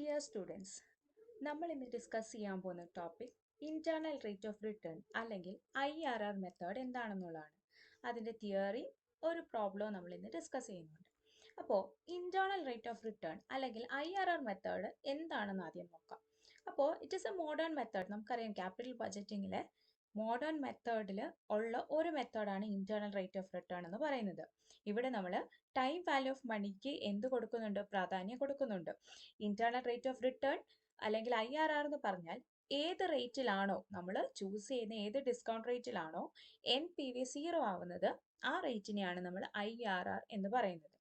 Dear students, നമ്മൾ ഇന്ന് discuss ചെയ്യാൻ പോകുന്ന topic internal rate of return അല്ലെങ്കിൽ IRR മെത്തേഡ് എന്താണെന്നുള്ളതാണ്. അതിൻ്റെ തിയറി ഒരു പ്രോബ്ലവും നമ്മൾ ഇന്ന് ഡിസ്കസ് ചെയ്യുന്നുണ്ട്. അപ്പോൾ ഇന്റേണൽ റേറ്റ് ഓഫ് റിട്ടേൺ അല്ലെങ്കിൽ IRR മെത്തേഡ് എന്താണെന്ന് ആദ്യം നോക്കാം. അപ്പോൾ it is A modern method. നമുക്കറിയാം ക്യാപിറ്റൽ ബഡ്ജറ്റിങ്ങിലെ മോഡേൺ മെത്തേഡിൽ ഉള്ള ഒരു മെത്തേഡാണ് ഇന്റേണൽ റേറ്റ് ഓഫ് റിട്ടേൺ എന്ന് പറയുന്നത്. ഇവിടെ നമ്മൾ ടൈം വാല്യൂ ഓഫ് മണിക്ക് എന്ത് കൊടുക്കുന്നുണ്ട്? പ്രാധാന്യം കൊടുക്കുന്നുണ്ട്. ഇന്റേണൽ റേറ്റ് ഓഫ് റിട്ടേൺ അല്ലെങ്കിൽ IRR എന്ന് പറഞ്ഞാൽ ഏത് റേറ്റിലാണോ നമ്മൾ ചൂസ് ചെയ്യുന്ന ഏത് ഡിസ്കൗണ്ട് റേറ്റിലാണോ NPV 0 ആവുന്നത് ആ റേറ്റിനെയാണ് നമ്മൾ IRR എന്ന് പറയുന്നത്.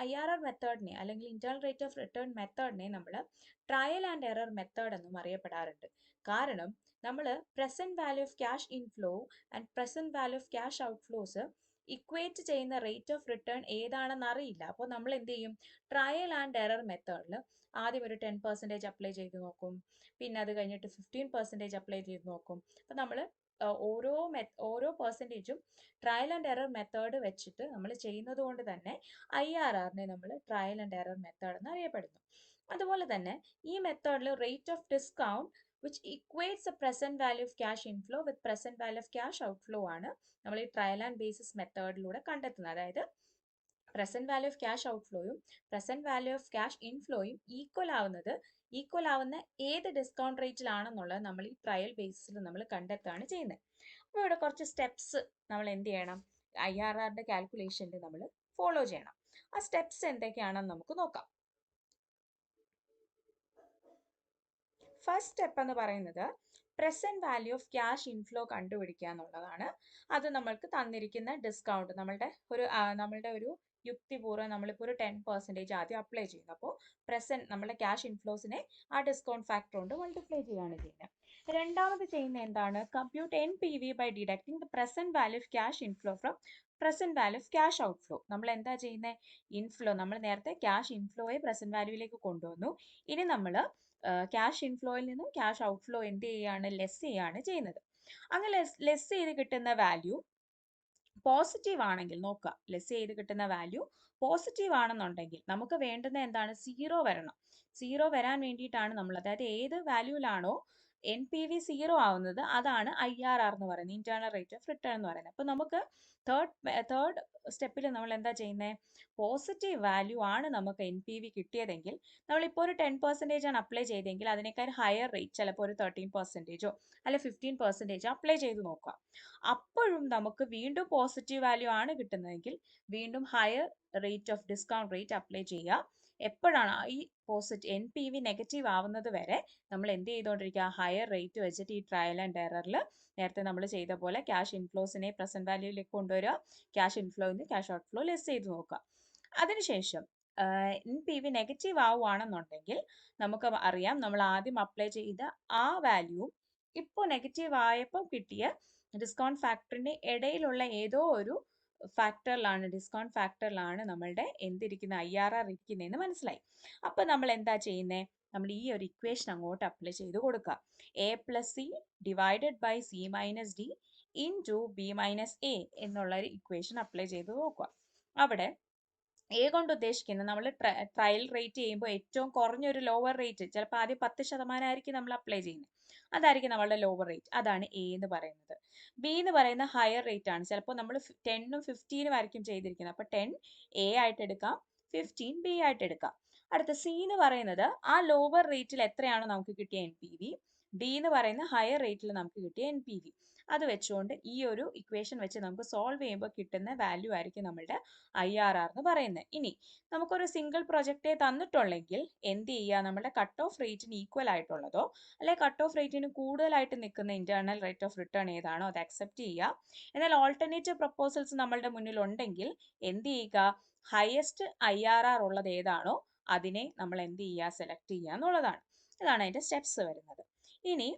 IRR മെത്തേഡിനെ അല്ലെങ്കിൽ ഇന്റേണൽ റേറ്റ് ഓഫ് റിട്ടേൺ മെത്തേഡിനെ നമ്മൾ ട്രയൽ ആൻഡ് എറർ മെത്തേഡ് എന്നും അറിയപ്പെടാറുണ്ട്. കാരണം നമ്മൾ present value of cash inflow and present value of cash outflows equate ചെയ്യുന്ന റേറ്റ് ഓഫ് റിട്ടേൺ ഏതാണെന്ന് അറിയില്ല. അപ്പോൾ നമ്മൾ എന്ത് ചെയ്യും? ട്രയൽ ആൻഡ് എറർ മെത്തേഡിൽ ആദ്യം ഒരു 10% അപ്ലൈ ചെയ്ത് നോക്കും, പിന്നെ അത് കഴിഞ്ഞിട്ട് 15% അപ്ലൈ ചെയ്ത് നോക്കും. അപ്പോൾ നമ്മൾ ഓരോ പെർസെൻറ്റേജും ട്രയൽ ആൻഡ് എറർ മെത്തേഡ് വെച്ചിട്ട് നമ്മൾ ചെയ്യുന്നത് കൊണ്ട് തന്നെ IRRനെ നമ്മൾ ട്രയൽ ആൻഡ് എറർ മെത്തേഡ് എന്ന് അറിയപ്പെടുന്നു. അതുപോലെ തന്നെ ഈ മെത്തേഡിൽ rate of discount which equates the present value of cash inflow with present value of cash outflow ആണ് നമ്മൾ ഈ ട്രയൽ ആൻഡ് ബേസിസ് മെത്തേഡിലൂടെ കണ്ടെത്തുന്നത്. അതായത് പ്രസന്റ് വാല്യൂ ഓഫ് ക്യാഷ് ഔട്ട്ഫ്ലോയും പ്രസന്റ് വാല്യൂ ഓഫ് ക്യാഷ് ഇൻഫ്ലോയും ഈക്വൽ ആവുന്ന ഏത് ഡിസ്കൗണ്ട് റേറ്റിലാണെന്നുള്ളത് നമ്മൾ ഈ ട്രയൽ ബേസിസിൽ നമ്മൾ കണ്ടെത്തുകയാണ് ചെയ്യുന്നത്. അപ്പോൾ ഇവിടെ കുറച്ച് സ്റ്റെപ്സ് നമ്മൾ എന്ത് ചെയ്യണം? IRRന്റെ കാൽക്കുലേഷനിൽ നമ്മൾ ഫോളോ ചെയ്യണം. ആ സ്റ്റെപ്സ് എന്തൊക്കെയാണെന്ന് നമുക്ക് നോക്കാം. ഫസ്റ്റ് സ്റ്റെപ്പ് എന്ന് പറയുന്നത് present value of cash inflow കണ്ടുപിടിക്കുക എന്നുള്ളതാണ്. അത് നമ്മൾക്ക് തന്നിരിക്കുന്ന ഡിസ്കൗണ്ട് നമ്മളുടെ ഒരു യുക്തിപൂർവ്വം നമ്മളിപ്പോൾ ഒരു 10% ആദ്യം അപ്ലൈ ചെയ്യുന്നു. അപ്പോൾ നമ്മുടെ ക്യാഷ് ഇൻഫ്ലോസിനെ ആ ഡിസ്കൗണ്ട് ഫാക്ടർ കൊണ്ട് മൾട്ടിപ്ലൈ ചെയ്യുകയാണ് ചെയ്യുന്നത്. രണ്ടാമത് ചെയ്യുന്ന എന്താണ്? Compute NPV by deducting the present value of cash inflow from present value of cash outflow. നമ്മൾ എന്താ ചെയ്യുന്നത്? നമ്മൾ നേരത്തെ ക്യാഷ് ഇൻഫ്ലോയെ പ്രസന്റ് വാല്യൂയിലേക്ക് കൊണ്ടുവന്നു. ഇനി നമ്മൾ ക്യാഷ് ഇൻഫ്ലോയിൽ നിന്നും ക്യാഷ് ഔട്ട്ഫ്ലോ എന്ത് ചെയ്യാണ്? ലെസ് ചെയ്യാണ് ചെയ്യുന്നത്. അങ്ങനെ ലെസ് ചെയ്ത് കിട്ടുന്ന വാല്യൂ പോസിറ്റീവ് ആണെങ്കിൽ നോക്കുക, ലെസ് ചെയ്ത് കിട്ടുന്ന വാല്യൂ പോസിറ്റീവ് ആണെന്നുണ്ടെങ്കിൽ നമുക്ക് വേണ്ടുന്ന എന്താണ്? 0 വരണം. 0 വരാൻ വേണ്ടിയിട്ടാണ് നമ്മൾ, അതായത് ഏത് വാല്യൂലാണോ NPV 0 ആവുന്നത് അതാണ് IRR എന്ന് പറയുന്നത്, ഇന്റേണൽ റേറ്റ് ഓഫ് റിട്ടേൺ എന്ന് പറയുന്നത്. അപ്പോൾ നമുക്ക് തേർഡ് സ്റ്റെപ്പിൽ നമ്മൾ എന്താ ചെയ്യുന്നത്? പോസിറ്റീവ് വാല്യൂ ആണ് നമുക്ക് NPV കിട്ടിയതെങ്കിൽ നമ്മളിപ്പോൾ ഒരു 10% ആണ് അപ്ലൈ ചെയ്തെങ്കിൽ അതിനേക്കാൾ ഹയർ റേറ്റ്, ചിലപ്പോൾ ഒരു 13%ഓ അല്ല 15% അപ്ലൈ ചെയ്ത് നോക്കുക. അപ്പോഴും നമുക്ക് വീണ്ടും പോസിറ്റീവ് വാല്യൂ ആണ് കിട്ടുന്നതെങ്കിൽ വീണ്ടും higher rate of discount rate apply ചെയ്യുക. എപ്പോഴാണ് ഈ NPV നെഗറ്റീവ് ആവുന്നത് വരെ നമ്മൾ എന്ത് ചെയ്തുകൊണ്ടിരിക്കുക? ഹയർ റേറ്റ് വെച്ചിട്ട് ഈ ട്രയൽ ആൻഡ് എററിൽ നേരത്തെ നമ്മൾ ചെയ്ത പോലെ ക്യാഷ് ഇൻഫ്ലോസിനെ പ്രസന്റ് വാല്യൂയിലേക്ക് കൊണ്ടുവരിക, ക്യാഷ് ഇൻഫ്ലോയിൽ നിന്ന് ക്യാഷ് ഔട്ട്ഫ്ലോ ലെസ് ചെയ്ത് നോക്കുക. അതിനുശേഷം NPV നെഗറ്റീവ് ആവുകയാണെന്നുണ്ടെങ്കിൽ നമുക്ക് അറിയാം നമ്മൾ ആദ്യം അപ്ലൈ ചെയ്ത ആ വാല്യൂവും ഇപ്പോൾ നെഗറ്റീവ് ആയപ്പോൾ കിട്ടിയ ഡിസ്കൗണ്ട് ഫാക്ടറിന്റെ ഇടയിലുള്ള ഏതോ ഒരു ഡിസ്കൗണ്ട് ഫാക്ടറിലാണ് നമ്മളുടെ എന്തിരിക്കുന്ന IRR ഇരിക്കുന്നതെന്ന് മനസ്സിലായി. അപ്പൊ നമ്മൾ എന്താ ചെയ്യുന്നത്? നമ്മൾ ഈ ഒരു ഇക്വേഷൻ അങ്ങോട്ട് അപ്ലൈ ചെയ്ത് കൊടുക്കുക. A+C divided by C - D into B - A എന്നുള്ള ഒരു ഇക്വേഷൻ അപ്ലൈ ചെയ്ത് നോക്കുക. അവിടെ A കൊണ്ട് ഉദ്ദേശിക്കുന്നത് നമ്മൾ ട്രയൽ റേറ്റ് ചെയ്യുമ്പോൾ ഏറ്റവും കുറഞ്ഞൊരു ലോവർ റേറ്റ്, ചിലപ്പോൾ ആദ്യം 10% ആയിരിക്കും നമ്മൾ അപ്ലൈ ചെയ്യുന്നത്, അതായിരിക്കും നമ്മളുടെ ലോവർ റേറ്റ്, അതാണ് A എന്ന് പറയുന്നത്. B എന്ന് പറയുന്ന ഹയർ റേറ്റ് ആണ്, ചിലപ്പോൾ നമ്മൾ 10ഉം 15ഉം ആയിരിക്കും ചെയ്തിരിക്കുന്നത്. അപ്പോൾ 10 A ആയിട്ട് എടുക്കാം, 15 B ആയിട്ട് എടുക്കാം. അടുത്ത C എന്ന് പറയുന്നത് ആ ലോവർ റേറ്റിൽ എത്രയാണോ നമുക്ക് കിട്ടിയ NPV, D എന്ന് പറയുന്ന ഹയർ റേറ്റിൽ നമുക്ക് കിട്ടിയ NPV. അത് വെച്ചുകൊണ്ട് ഈ ഒരു ഇക്വേഷൻ വെച്ച് നമുക്ക് സോൾവ് ചെയ്യുമ്പോൾ കിട്ടുന്ന വാല്യൂ ആയിരിക്കും നമ്മളുടെ IRR എന്ന് പറയുന്നത്. ഇനി നമുക്കൊരു സിംഗിൾ പ്രൊജക്റ്റേ തന്നിട്ടുള്ളെങ്കിൽ എന്ത് ചെയ്യുക? നമ്മുടെ കട്ട് ഓഫ് റേറ്റിന് ഈക്വൽ ആയിട്ടുള്ളതോ അല്ലെ കട്ട് ഓഫ് റേറ്റിന് കൂടുതലായിട്ട് നിൽക്കുന്ന ഇന്റേണൽ റേറ്റ് ഓഫ് റിട്ടേൺ ഏതാണോ അത് അക്സെപ്റ്റ് ചെയ്യുക. എന്നാൽ ഓൾട്ടർനേറ്റീവ് പ്രപ്പോസൽസ് നമ്മളുടെ മുന്നിൽ ഉണ്ടെങ്കിൽ എന്ത് ചെയ്യുക? ഹയസ്റ്റ് IRR ഉള്ളത് ഏതാണോ അതിനെ നമ്മൾ എന്ത് ചെയ്യുക? സെലക്ട് ചെയ്യുക എന്നുള്ളതാണ്. ഇതാണ് അതിന്റെ സ്റ്റെപ്സ് വരുന്നത്. ഇനി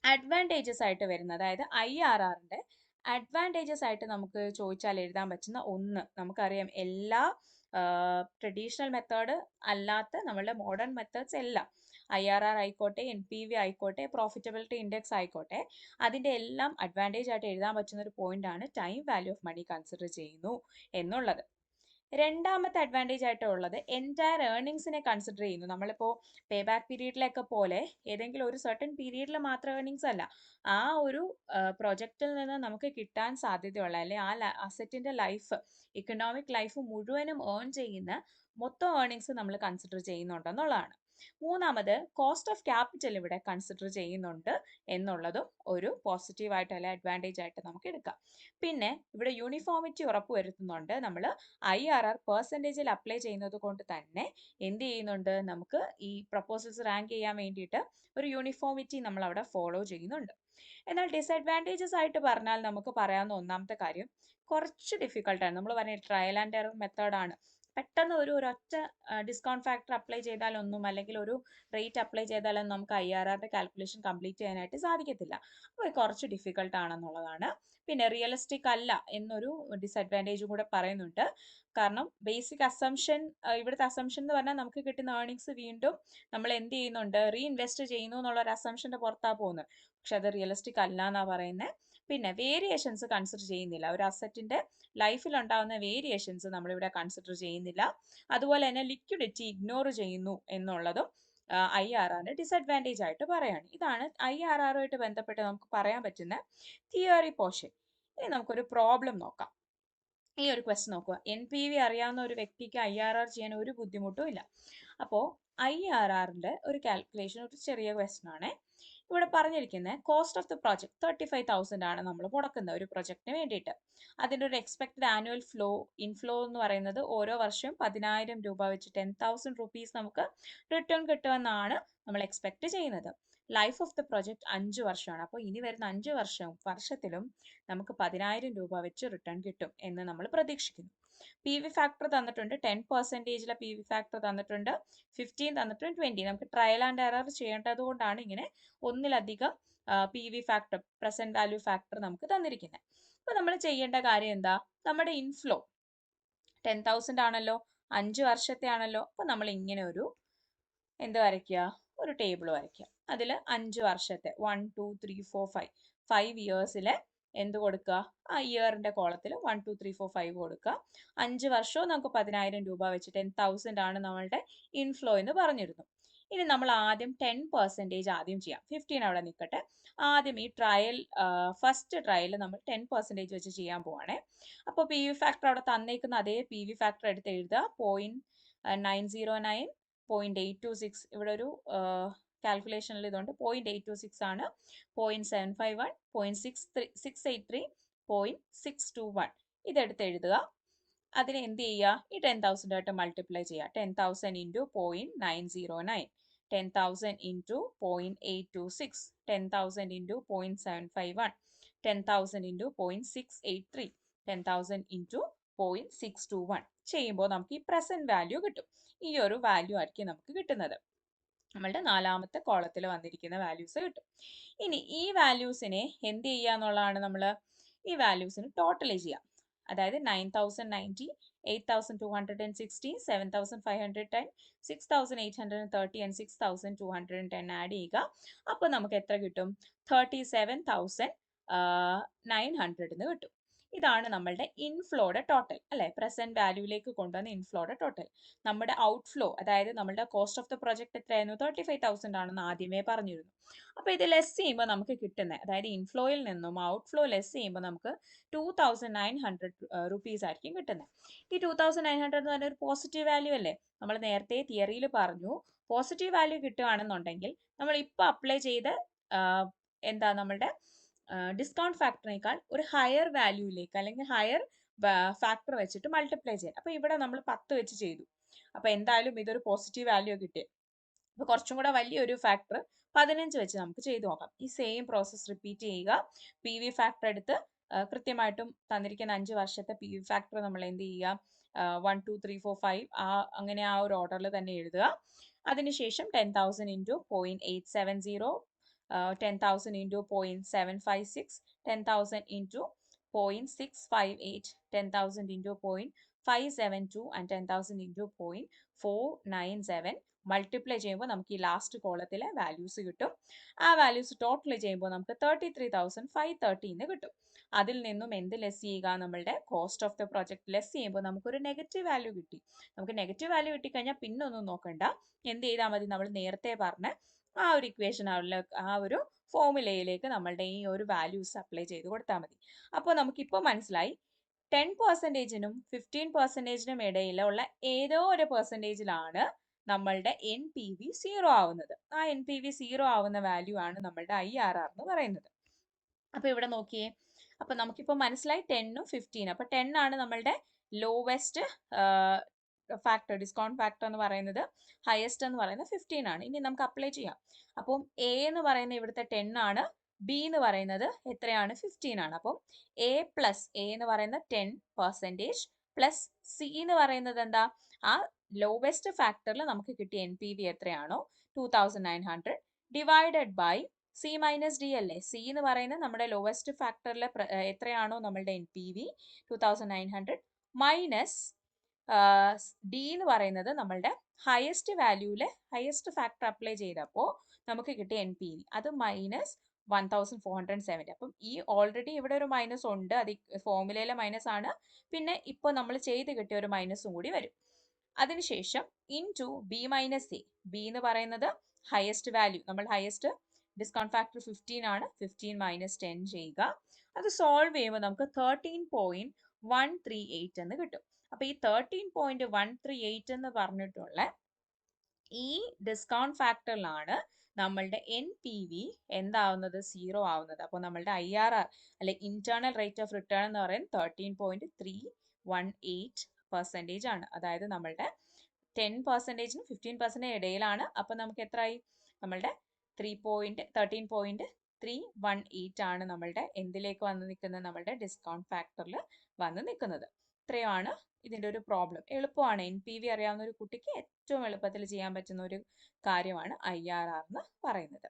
അഡ്വാൻറ്റേജസ് ആയിട്ട് വരുന്നത്, അതായത് IRRന്റെ അഡ്വാൻറ്റേജസ് ആയിട്ട് നമുക്ക് ചോദിച്ചാൽ എഴുതാൻ പറ്റുന്ന ഒന്ന്, നമുക്കറിയാം എല്ലാ ട്രഡീഷണൽ മെത്തേഡ് അല്ലാത്ത നമ്മളുടെ മോഡേൺ മെത്തേഡ്സ് എല്ലാം IRR ആയിക്കോട്ടെ, NPV ആയിക്കോട്ടെ, പ്രോഫിറ്റബിലിറ്റി ഇൻഡെക്സ് ആയിക്കോട്ടെ, അതിൻ്റെ എല്ലാം അഡ്വാൻറ്റേജ് ആയിട്ട് എഴുതാൻ പറ്റുന്ന ഒരു പോയിന്റ് ആണ് time value of money consider ചെയ്യുന്നു എന്നുള്ളത്. രണ്ടാമത്തെ അഡ്വാൻറ്റേജ് ആയിട്ട് ഉള്ളത് എൻറ്റയർ ഏർണിങ്സിനെ കൺസിഡർ ചെയ്യുന്നു. നമ്മളിപ്പോൾ പേ ബാക്ക് പീരീഡിലൊക്കെ പോലെ ഏതെങ്കിലും ഒരു സർട്ടൻ പീരീഡിൽ മാത്രം ഏർണിങ്സ് അല്ല, ആ ഒരു പ്രൊജക്റ്റിൽ നിന്ന് നമുക്ക് കിട്ടാൻ സാധ്യതയുള്ള അല്ലെങ്കിൽ ആ അസറ്റിന്റെ ലൈഫ്, ഇക്കണോമിക് ലൈഫ് മുഴുവനും ഏൺ ചെയ്യുന്ന മൊത്തം ഏർണിങ്സ് നമ്മൾ കൺസിഡർ ചെയ്യുന്നുണ്ടെന്നുള്ളതാണ്. മൂന്നാമത് കോസ്റ്റ് ഓഫ് ക്യാപിറ്റൽ ഇവിടെ കൺസിഡർ ചെയ്യുന്നുണ്ട് എന്നുള്ളതും ഒരു പോസിറ്റീവായിട്ട് അല്ലെങ്കിൽ അഡ്വാൻറ്റേജ് ആയിട്ട് നമുക്ക് എടുക്കാം. പിന്നെ ഇവിടെ യൂണിഫോമിറ്റി ഉറപ്പുവരുത്തുന്നുണ്ട്. നമ്മൾ IRR പെർസെൻറ്റേജിൽ അപ്ലൈ ചെയ്യുന്നത് കൊണ്ട് തന്നെ എന്ത് ചെയ്യുന്നുണ്ട്, നമുക്ക് ഈ പ്രപ്പോസൽസ് റാങ്ക് ചെയ്യാൻ വേണ്ടിയിട്ട് ഒരു യൂണിഫോമിറ്റി നമ്മൾ അവിടെ ഫോളോ ചെയ്യുന്നുണ്ട്. എന്നാൽ ഡിസഡ്വാൻറ്റേജസ് ആയിട്ട് പറഞ്ഞാൽ നമുക്ക് പറയാവുന്ന ഒന്നാമത്തെ കാര്യം കുറച്ച് ഡിഫിക്കൽട്ടാണ്. നമ്മൾ പറഞ്ഞ ട്രയൽ ആൻഡ് എറർ മെത്തേഡാണ്. പെട്ടെന്ന് ഒരൊറ്റ ഡിസ്കൗണ്ട് ഫാക്ടർ അപ്ലൈ ചെയ്താലൊന്നും അല്ലെങ്കിൽ ഒരു റേറ്റ് അപ്ലൈ ചെയ്താലൊന്നും നമുക്ക് IRRന്റെ കാൽക്കുലേഷൻ കംപ്ലീറ്റ് ചെയ്യാനായിട്ട് സാധിക്കത്തില്ല. അപ്പോൾ കുറച്ച് ഡിഫിക്കൽട്ട് ആണെന്നുള്ളതാണ്. പിന്നെ റിയലിസ്റ്റിക് അല്ല എന്നൊരു ഡിസഡ്വാൻറ്റേജും കൂടെ പറയുന്നുണ്ട്. കാരണം ബേസിക് അസംഷൻ, ഇവിടുത്തെ അസംഷൻ എന്ന് പറഞ്ഞാൽ നമുക്ക് കിട്ടുന്ന ഏർണിങ്സ് വീണ്ടും നമ്മൾ എന്ത് ചെയ്യുന്നുണ്ട്, റീഇൻവെസ്റ്റ് ചെയ്യുന്നു എന്നുള്ള ഒരു അസംഷന്റെ പുറത്താണ് പോകുന്നത്. പക്ഷെ അത് റിയലിസ്റ്റിക് അല്ല എന്നാ പറയുന്നത്. പിന്നെ വേരിയേഷൻസ് കൺസിഡർ ചെയ്യുന്നില്ല. ഒരു അസറ്റിന്റെ ലൈഫിൽ ഉണ്ടാകുന്ന വേരിയേഷൻസ് നമ്മളിവിടെ കൺസിഡർ ചെയ്യുന്നില്ല. അതുപോലെ തന്നെ ലിക്വിഡിറ്റി ഇഗ്നോർ ചെയ്യുന്നു എന്നുള്ളതും IRRന്റെ ഡിസഡ്വാൻറ്റേജ് ആയിട്ട് പറയാണ്. ഇതാണ് IRRുമായിട്ട് ബന്ധപ്പെട്ട് നമുക്ക് പറയാൻ പറ്റുന്ന തിയറി പോർഷൻ. ഇനി നമുക്കൊരു പ്രോബ്ലം നോക്കാം. ഈ ഒരു ക്വസ്റ്റ്യൻ നോക്കുക. NPV അറിയാവുന്ന ഒരു വ്യക്തിക്ക് IRR ചെയ്യാൻ ഒരു ബുദ്ധിമുട്ടും ഇല്ല. അപ്പോൾ IRRന്റെ ഒരു കാൽക്കുലേഷൻ ഒരു ചെറിയ ക്വസ്റ്റ്യൻ ആണ്. ഇവിടെ പറഞ്ഞിരിക്കുന്നത് കോസ്റ്റ് ഓഫ് ദ പ്രോജക്റ്റ് 35,000 ആണ് നമ്മൾ മുടക്കുന്ന ഒരു പ്രൊജക്ടിന് വേണ്ടിയിട്ട്. അതിൻ്റെ ഒരു എക്സ്പെക്റ്റഡ് ആനുവൽ ഇൻഫ്ലോ എന്ന് പറയുന്നത് ഓരോ വർഷവും 10,000 രൂപ വെച്ച് 10,000 റുപ്പീസ് നമുക്ക് റിട്ടേൺ കിട്ടുമെന്നാണ് നമ്മൾ എക്സ്പെക്ട് ചെയ്യുന്നത്. ലൈഫ് ഓഫ് ദ പ്രൊജക്ട് 5 വർഷമാണ്. അപ്പോൾ ഇനി വരുന്ന 5 വർഷത്തിലും നമുക്ക് 10,000 രൂപ വെച്ച് റിട്ടേൺ കിട്ടും എന്ന് നമ്മൾ പ്രതീക്ഷിക്കുന്നു. PV ഫാക്ടർ തന്നിട്ടുണ്ട്. 10%-ലെ PV ഫാക്ടർ തന്നിട്ടുണ്ട്. 15 തന്നിട്ടുണ്ട്. 20. നമുക്ക് ട്രയൽ ആൻഡ് എറർ ചെയ്യേണ്ടത് കൊണ്ടാണ് ഇങ്ങനെ ഒന്നിലധികം PV factor, present value factor നമുക്ക് തന്നിരിക്കുന്നത്. അപ്പോൾ നമ്മൾ ചെയ്യേണ്ട കാര്യം എന്താ, നമ്മുടെ ഇൻഫ്ലോ 10,000 ആണല്ലോ, 5 വർഷത്തെ ആണല്ലോ. അപ്പോൾ നമ്മൾ ഇങ്ങനെ ഒരു എന്ത് വരയ്ക്കുക, ഒരു ടേബിൾ വരയ്ക്കുക. അതിൽ 5 വർഷത്തെ 1 2 3 4 5 ഇയേഴ്സിലെ എന്ത് കൊടുക്കുക, ആ ഇയറിന്റെ കോളത്തിൽ 1 2 3 4 5 കൊടുക്കുക. 5 വർഷവും നമുക്ക് 10,000 രൂപ വെച്ച് 10,000 ആണ് നമ്മളുടെ ഇൻഫ്ലോ എന്ന് പറഞ്ഞിരുന്നു. ഇനി നമ്മൾ ആദ്യം 10% ആദ്യം ചെയ്യാം. 15 അവിടെ നിൽക്കട്ടെ. ആദ്യം ഈ ഫസ്റ്റ് ട്രയൽ നമ്മൾ 10% വെച്ച് ചെയ്യാൻ പോവാണേ. അപ്പോൾ PV ഫാക്ടർ അവിടെ തന്നേക്കുന്ന അതേ PV ഫാക്ടർ എടുത്ത് എഴുതുക. 0.909, 0.826. ഇവിടെ ഒരു കാൽക്കുലേഷനിൽ ഇതുകൊണ്ട് 0.826 ആണ്, 0.751, 0.683, 0.621 ഇതെടുത്ത് എഴുതുക. അതിനെ എന്ത് ചെയ്യുക, ഈ 10,000 ആയിട്ട് മൾട്ടിപ്ലൈ ചെയ്യുക. 10,000 into 0.909, 10,000 into 0.826, 10,000 into 0.751, 10,000 into 0.683, 10,000 into 0.621 ചെയ്യുമ്പോൾ നമുക്ക് ഈ പ്രസന്റ് വാല്യൂ കിട്ടും. ഈ ഒരു വാല്യൂ ആയിരിക്കും നമുക്ക് കിട്ടുന്നത്. നമ്മളുടെ നാലാമത്തെ കോളത്തിൽ വന്നിരിക്കുന്ന വാല്യൂസ് കിട്ടും. ഇനി ഈ വാല്യൂസിനെ എന്ത് ചെയ്യുക എന്നുള്ളതാണ്, നമ്മൾ ഈ വാല്യൂസിന് ടോട്ടൽ ചെയ്യാം. അതായത് 9,090, 8,260, 7,510, 6,830 and 6,210 ആഡ് ചെയ്യുക. അപ്പോൾ നമുക്ക് എത്ര കിട്ടും, 37,900 എന്ന് കിട്ടും. ഇതാണ് നമ്മളുടെ ഇൻഫ്ലോയുടെ ടോട്ടൽ അല്ലെ, പ്രസന്റ് വാല്യൂയിലേക്ക് കൊണ്ടുവന്ന ഇൻഫ്ലോയുടെ ടോട്ടൽ. നമ്മുടെ ഔട്ട്ഫ്ലോ, അതായത് നമ്മുടെ കോസ്റ്റ് ഓഫ് ദ പ്രൊജക്ട് എത്രയായിരുന്നു, 35,000 ആണെന്ന് ആദ്യമേ പറഞ്ഞിരുന്നു. അപ്പോൾ ഇത് ലെസ് ചെയ്യുമ്പോൾ നമുക്ക് കിട്ടുന്നത്, അതായത് ഇൻഫ്ലോയിൽ നിന്നും ഔട്ട്ഫ്ലോ ലെസ് ചെയ്യുമ്പോൾ നമുക്ക് 2,900 റുപ്പീസ് ആയിരിക്കും കിട്ടുന്നത്. ഈ 2,900 എന്ന് പറഞ്ഞ ഒരു പോസിറ്റീവ് വാല്യൂ അല്ലേ. നമ്മൾ നേരത്തെ തിയറിയിൽ പറഞ്ഞു, പോസിറ്റീവ് വാല്യൂ കിട്ടുകയാണെന്നുണ്ടെങ്കിൽ നമ്മൾ ഇപ്പോൾ അപ്ലൈ ചെയ്ത എന്താ നമ്മളുടെ ഡിസ്കൗണ്ട് ഫാക്ടറിനേക്കാൾ ഒരു ഹയർ വാല്യൂയിലേക്ക് അല്ലെങ്കിൽ ഹയർ ഫാക്ടർ വെച്ചിട്ട് മൾട്ടിപ്ലൈ ചെയ്യാൻ. അപ്പോൾ ഇവിടെ നമ്മൾ 10 വെച്ച് ചെയ്തു. അപ്പോൾ എന്തായാലും ഇതൊരു പോസിറ്റീവ് വാല്യൂ കിട്ടി. അപ്പോൾ കുറച്ചും കൂടെ വലിയൊരു ഫാക്ടർ 15 വെച്ച് നമുക്ക് ചെയ്തു നോക്കാം. ഈ സെയിം പ്രോസസ്സ് റിപ്പീറ്റ് ചെയ്യുക. PV ഫാക്ടർ എടുത്ത് കൃത്യമായിട്ടും തന്നിരിക്കുന്ന 5 വർഷത്തെ PV ഫാക്ടർ നമ്മൾ എന്ത് ചെയ്യുക, 1 2 3 4 5 അങ്ങനെ ആ ഒരു ഓർഡറിൽ തന്നെ എഴുതുക. അതിനുശേഷം 10,000 into 0.870, 10,000 into 0.756, 10,000 into 0.658, 10,000 into 572 and 10,000 into 0.497 multiply ചെയ്യുമ്പോൾ നമുക്ക് ഈ ലാസ്റ്റ് കോളത്തിലെ വാല്യൂസ് കിട്ടും. ആ വാല്യൂസ് ടോട്ടൽ ചെയ്യുമ്പോൾ നമുക്ക് 33,530 കിട്ടും. അതിൽ നിന്നും എന്ത് ലെസ് ചെയ്യുക, നമ്മളുടെ cost of the project less ചെയ്യുമ്പോൾ നമുക്കൊരു നെഗറ്റീവ് വാല്യൂ കിട്ടി. നമുക്ക് നെഗറ്റീവ് വാല്യൂ കിട്ടിക്കഴിഞ്ഞാൽ പിന്നെ ഒന്നും നോക്കണ്ട, എന്ത് ചെയ്താൽ മതി, നമ്മൾ നേരത്തെ പറഞ്ഞ ആ ഒരു ഇക്വേഷൻ, ആ ഒരു ഫോർമുലയിലേക്ക് നമ്മളുടെ ഈ ഒരു വാല്യൂസ് അപ്ലൈ ചെയ്ത് കൊടുത്താൽ മതി. അപ്പോൾ നമുക്കിപ്പോൾ മനസ്സിലായി 10%നും 15%നും ഇടയിലുള്ള ഏതോ ഒരു പെർസെൻറ്റേജിലാണ് നമ്മളുടെ NPV 0 ആവുന്നത്. ആ NPV 0 ആവുന്ന വാല്യൂ ആണ് നമ്മളുടെ IRR എന്ന് പറയുന്നത്. അപ്പൊ ഇവിടെ നോക്കിയേ, അപ്പൊ നമുക്കിപ്പോൾ മനസ്സിലായി 10ഉം 15. അപ്പൊ 10 ആണ് നമ്മളുടെ ലോവസ്റ്റ് ഫാക്ടർ, ഡിസ്കൗണ്ട് ഫാക്ടർ എന്ന് പറയുന്നത്. ഹയസ്റ്റ് എന്ന് പറയുന്നത് 15 ആണ്. ഇനി നമുക്ക് അപ്ലൈ ചെയ്യാം. അപ്പം A എന്ന് പറയുന്നത് ഇവിടുത്തെ 10 ആണ്, B എന്ന് പറയുന്നത് എത്രയാണ്, 15 ആണ്. അപ്പം A എന്ന് പറയുന്നത് 10% പ്ലസ് C എന്ന് പറയുന്നത് എന്താ, ആ ലോവസ്റ്റ് ഫാക്ടറിൽ നമുക്ക് കിട്ടിയ NPV എത്രയാണോ 2900 divided by C minus D അല്ലേ. C എന്ന് പറയുന്നത് നമ്മുടെ ലോവസ്റ്റ് ഫാക്ടറിലെ എത്രയാണോ നമ്മളുടെ NPV 2900 മൈനസ് ഡി എന്ന് പറയുന്നത് നമ്മളുടെ ഹയസ്റ്റ് വാല്യൂലെ ഹയസ്റ്റ് ഫാക്ടർ അപ്ലൈ ചെയ്തപ്പോൾ നമുക്ക് കിട്ടിയ NPV, അത് മൈനസ് 1470. അപ്പം ഈ ഓൾറെഡി ഇവിടെ ഒരു മൈനസ് ഉണ്ട്, അത് ഫോർമുലയിലെ മൈനസ് ആണ്. പിന്നെ ഇപ്പോൾ നമ്മൾ ചെയ്ത് കിട്ടിയ ഒരു മൈനസും കൂടി വരും. അതിനുശേഷം into B minus A. B എന്ന് പറയുന്നത് ഹയസ്റ്റ് വാല്യൂ, നമ്മൾ ഹയസ്റ്റ് ഡിസ്കൗണ്ട് ഫാക്ടർ 15 ആണ്. 15 മൈനസ് 10 ചെയ്യുക. അത് സോൾവ് ചെയ്യുമ്പോൾ നമുക്ക് 13.138 എന്ന് കിട്ടും. അപ്പൊ ഈ 13.138 എന്ന് പറഞ്ഞിട്ടുള്ള ഈ ഡിസ്കൗണ്ട് ഫാക്ടറിലാണ് നമ്മളുടെ NPV എന്താവുന്നത്, 0 ആവുന്നത്. അപ്പോൾ നമ്മളുടെ IRR അല്ലെ ഇന്റേണൽ റേറ്റ് ഓഫ് റിട്ടേൺ എന്ന് പറയുന്നത് 13.318% ആണ്. അതായത് നമ്മളുടെ 10%നും 15% ഇടയിലാണ്. അപ്പൊ നമുക്ക് എത്രയായി, നമ്മളുടെ 13.318 ആണ് നമ്മളുടെ എന്തിലേക്ക് വന്ന് നിൽക്കുന്നത്, നമ്മളുടെ ഡിസ്കൗണ്ട് ഫാക്ടറിൽ വന്ന് നിൽക്കുന്നത്. ഇത്രയാണ് ഇതിൻ്റെ ഒരു പ്രോബ്ലം. എളുപ്പമാണ്, NPV അറിയാവുന്ന ഒരു കുട്ടിക്ക് ഏറ്റവും എളുപ്പത്തിൽ ചെയ്യാൻ പറ്റുന്ന ഒരു കാര്യമാണ് IRR എന്ന് പറയുന്നത്.